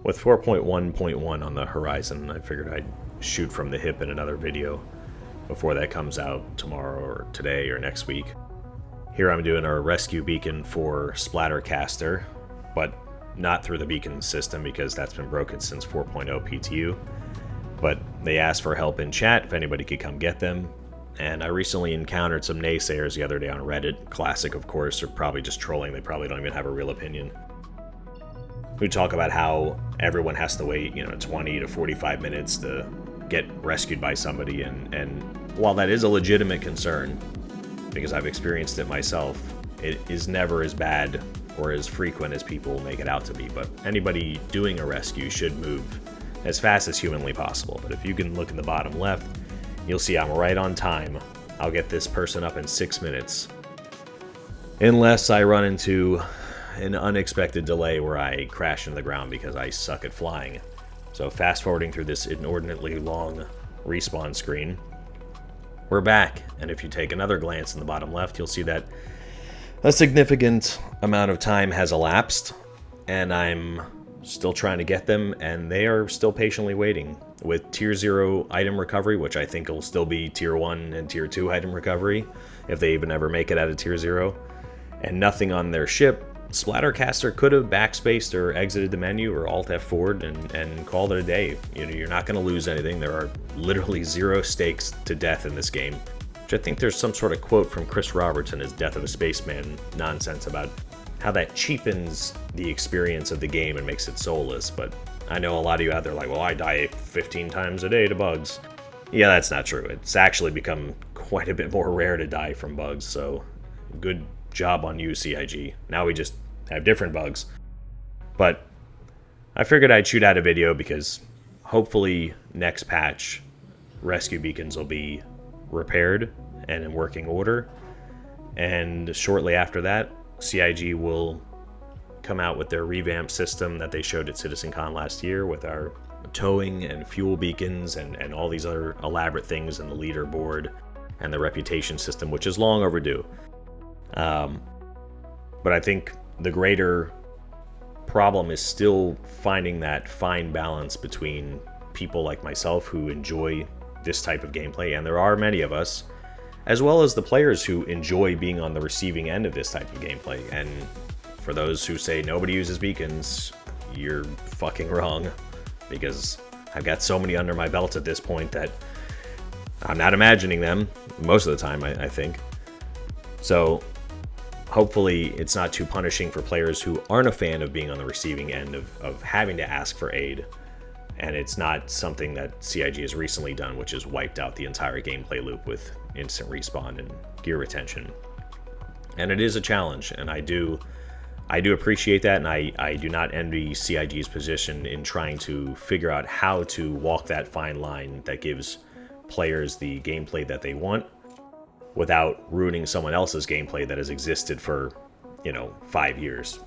With 4.1.1 on the horizon, I figured I'd shoot from the hip in another video before that comes out tomorrow or today or next week. Here I'm doing a rescue beacon for Splattercaster, but not through the beacon system because that's been broken since 4.0 PTU. But they asked for help in chat if anybody could come get them. And I recently encountered some naysayers the other day on Reddit. Classic, of course, or probably just trolling. They probably don't even have a real opinion. Who talk about how everyone has to wait, 20 to 45 minutes to get rescued by somebody. And while that is a legitimate concern, because I've experienced it myself, it is never as bad or as frequent as people make it out to be. But anybody doing a rescue should move as fast as humanly possible. But if you can look in the bottom left, you'll see I'm right on time. I'll get this person up in 6 minutes. Unless I run into an unexpected delay where I crash into the ground because I suck at flying. So fast forwarding through this inordinately long respawn screen, we're back. And if you take another glance in the bottom left, you'll see that a significant amount of time has elapsed, and I'm still trying to get them, and they are still patiently waiting. With Tier 0 item recovery, which I think will still be Tier 1 and Tier 2 item recovery, if they even ever make it out of Tier 0, and nothing on their ship, Splattercaster could have backspaced or exited the menu or Alt F4'd and called it a day. You're not going to lose anything. There are literally zero stakes to death in this game. Which I think there's some sort of quote from Chris Roberts in his Death of a Spaceman nonsense about how that cheapens the experience of the game and makes it soulless. But I know a lot of you out there are like, well, I die 15 times a day to bugs. Yeah, that's not true. It's actually become quite a bit more rare to die from bugs, so good job on you, CIG. Now we just have different bugs. But I figured I'd shoot out a video because hopefully next patch rescue beacons will be repaired and in working order, and shortly after that CIG will come out with their revamped system that they showed at CitizenCon last year with our towing and fuel beacons and all these other elaborate things in the leaderboard and the reputation system, which is long overdue. But I think the greater problem is still finding that fine balance between people like myself who enjoy this type of gameplay, and there are many of us, as well as the players who enjoy being on the receiving end of this type of gameplay. And for those who say nobody uses beacons, you're fucking wrong, because I've got so many under my belt at this point that I'm not imagining them most of the time, I think. So hopefully it's not too punishing for players who aren't a fan of being on the receiving end of having to ask for aid. And it's not something that CIG has recently done, which has wiped out the entire gameplay loop with instant respawn and gear retention. And it is a challenge, and I do appreciate that, and I do not envy CIG's position in trying to figure out how to walk that fine line that gives players the gameplay that they want without ruining someone else's gameplay that has existed for, 5 years.